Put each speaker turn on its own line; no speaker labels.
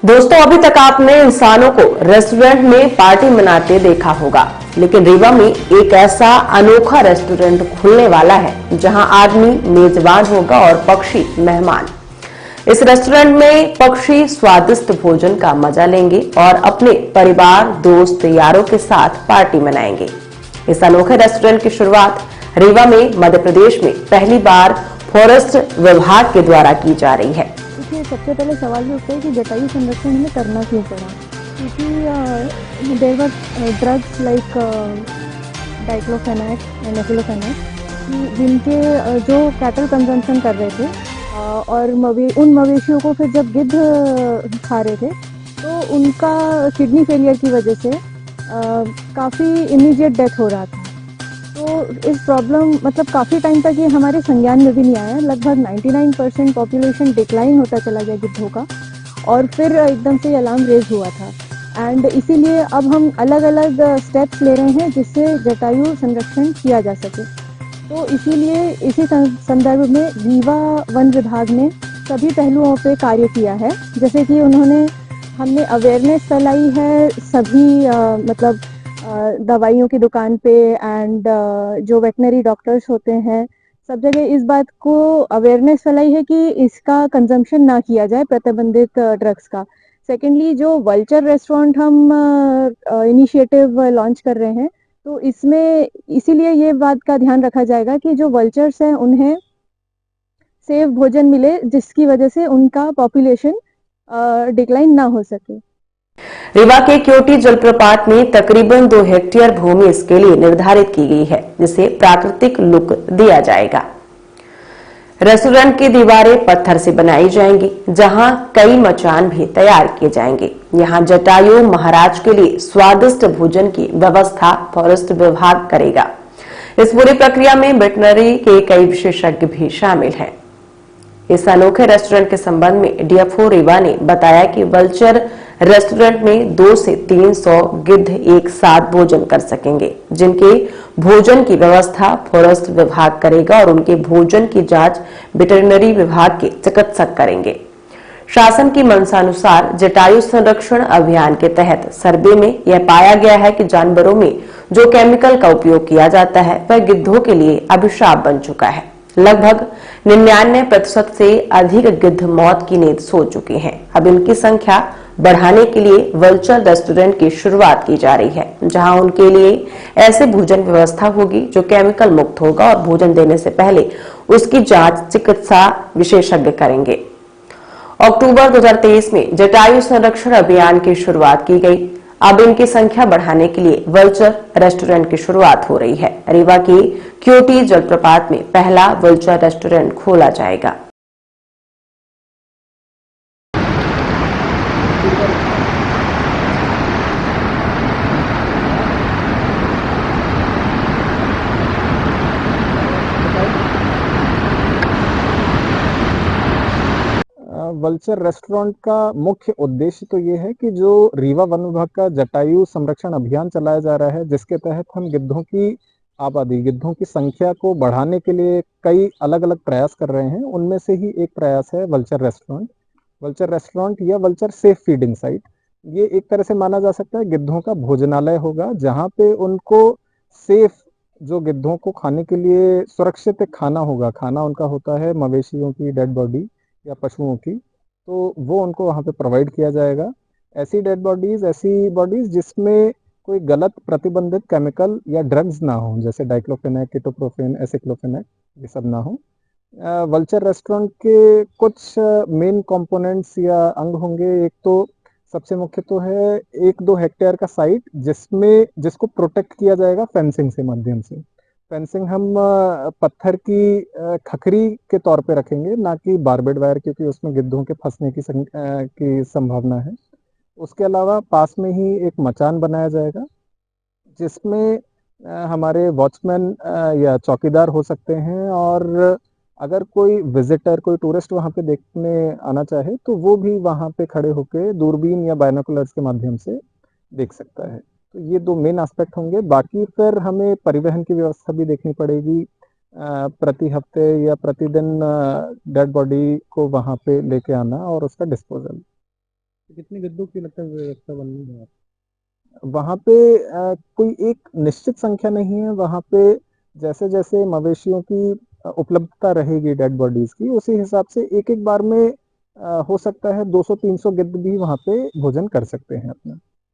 दोस्तों, अभी तक आपने इंसानों को रेस्टोरेंट में पार्टी मनाते देखा होगा, लेकिन रीवा में एक ऐसा अनोखा रेस्टोरेंट खुलने वाला है जहां आदमी मेजबान होगा और पक्षी मेहमान। इस रेस्टोरेंट में पक्षी स्वादिष्ट भोजन का मजा लेंगे और अपने परिवार, दोस्त, यारों के साथ पार्टी मनाएंगे। इस अनोखे रेस्टोरेंट की शुरुआत रीवा में मध्य प्रदेश में पहली बार फॉरेस्ट विभाग के द्वारा की जा रही है।
देखिए, सबसे पहले सवाल ये उठता है कि जटायु संरक्षण हमें करना क्यों पड़ा? क्योंकि there were drugs like diclofenac and aceclofenac जिनके जो कैटल कंजम्पशन कर रहे थे और उन मवेशियों को फिर जब गिद्ध खा रहे थे तो उनका किडनी फेलियर की वजह से काफ़ी इमीडिएट डेथ हो रहा था। तो इस प्रॉब्लम मतलब काफ़ी टाइम तक ये हमारे संज्ञान में भी नहीं आया। लगभग 99% पॉपुलेशन डिक्लाइन होता चला गया गिद्धों का और फिर एकदम से अलार्म रेज हुआ था। एंड इसीलिए अब हम अलग अलग स्टेप्स ले रहे हैं जिससे जटायु संरक्षण किया जा सके। तो इसीलिए इसी संदर्भ में रीवा वन विभाग ने सभी पहलुओं पे कार्य किया है। जैसे कि हमने अवेयरनेस फैलाई है सभी मतलब दवाइयों की दुकान पे एंड जो वेटनरी डॉक्टर्स होते हैं सब जगह इस बात को अवेयरनेस फैलाई है कि इसका कंजम्पशन ना किया जाए, प्रतिबंधित ड्रग्स का। सेकेंडली, जो वल्चर रेस्टोरेंट हम इनिशिएटिव लॉन्च कर रहे हैं तो इसमें इसीलिए ये बात का ध्यान रखा जाएगा कि जो वल्चर्स हैं उन्हें सेफ भोजन मिले जिसकी वजह से उनका पॉपुलेशन डिक्लाइन ना हो सके।
रीवा के क्योटी जलप्रपात में तकरीबन 2 हेक्टेयर भूमि इसके लिए निर्धारित की गई है, जिसे प्राकृतिक लुक दिया जाएगा। रेस्टोरेंट की दीवारें पत्थर से बनाई जाएंगी, जहां कई मचान भी तैयार किए जाएंगे। यहां जटायु महाराज के लिए स्वादिष्ट भोजन की व्यवस्था फॉरेस्ट विभाग करेगा। इस पूरी प्रक्रिया में वेटनरी के कई विशेषज्ञ भी शामिल हैं। इस अनोखे रेस्टोरेंट के संबंध में डीएफओ रीवा ने बताया कि वल्चर रेस्टोरेंट में 200 से 300 गिद्ध एक साथ भोजन कर सकेंगे, जिनके भोजन की व्यवस्था फॉरेस्ट विभाग करेगा और उनके भोजन की जांच वेटरनरी विभाग के चिकित्सक करेंगे। शासन की मंशानुसार जटायु संरक्षण अभियान के तहत सर्वे में यह पाया गया है कि जानवरों में जो केमिकल का उपयोग किया जाता है वह गिद्धों के लिए अभिशाप बन चुका है। लगभग 99% से अधिक गिद्ध मौत की नींद सो चुके हैं। अब इनकी संख्या बढ़ाने के लिए वल्चर रेस्टोरेंट की शुरुआत की जा रही है, जहां उनके लिए ऐसे भोजन व्यवस्था होगी जो केमिकल मुक्त होगा और भोजन देने से पहले उसकी जांच चिकित्सा विशेषज्ञ करेंगे। अक्टूबर 2023 में जटायु संरक्षण अभियान की शुरुआत की गई। अब इनकी संख्या बढ़ाने के लिए वल्चर रेस्टोरेंट की शुरुआत हो रही है। रीवा की क्योटी जलप्रपात में पहला वल्चर रेस्टोरेंट खोला जाएगा।
वल्चर रेस्टोरेंट का मुख्य उद्देश्य तो ये है कि जो रीवा वन विभाग का जटायु संरक्षण अभियान चलाया जा रहा है, जिसके तहत हम गिद्धों की आबादी, गिद्धों की संख्या को बढ़ाने के लिए कई अलग अलग प्रयास कर रहे हैं। उनमें से ही एक प्रयास है वल्चर रेस्टोरेंट। वल्चर रेस्टोरेंट या वल्चर सेफ फीडिंग साइट, ये एक तरह से माना जा सकता है गिद्धों का भोजनालय होगा, जहाँ पे उनको सेफ, जो गिद्धों को खाने के लिए सुरक्षित खाना होगा, खाना उनका होता है मवेशियों की डेड बॉडी या पशुओं की, तो वो उनको वहाँ पे प्रोवाइड किया जाएगा। ऐसी डेड बॉडीज, ऐसी बॉडीज जिसमें कोई गलत प्रतिबंधित केमिकल या ड्रग्स ना हो, जैसे डाइक्लोफेनेक, कीटोप्रोफेन, एसिक्लोफेनेक, ये सब ना हो। वल्चर रेस्टोरेंट के कुछ मेन कंपोनेंट्स या अंग होंगे। एक तो सबसे मुख्य तो है 1-2 हेक्टेयर का साइट जिसको प्रोटेक्ट किया जाएगा फेंसिंग से माध्यम से। फेंसिंग हम पत्थर की खखरी के तौर पे रखेंगे, ना कि बारबेड वायर, क्योंकि उसमें गिद्धों के फंसने की संभावना है। उसके अलावा पास में ही एक मचान बनाया जाएगा जिसमें हमारे वॉचमैन या चौकीदार हो सकते हैं, और अगर कोई विजिटर, कोई टूरिस्ट वहाँ पे देखने आना चाहे तो वो भी वहाँ पे खड़े होकर दूरबीन या बायनोकुलर्स के माध्यम से देख सकता है। तो ये 2 मेन एस्पेक्ट होंगे। बाकी फिर हमें परिवहन की व्यवस्था भी देखनी पड़ेगी। प्रति हफ्ते या प्रतिदिन डेड बॉडी को वहाँ पे लेके आना और उसका डिस्पोजल। कितने गिद्धों की लगता है व्यवस्था बननी है वहाँ पे? कोई एक निश्चित संख्या नहीं है वहाँ पे। जैसे जैसे मवेशियों की उपलब्धता रहेगी डेड बॉडीज की, उसी हिसाब से एक एक बार में हो सकता है 200-300 गिद्ध भी वहाँ पे भोजन कर सकते हैं अपना।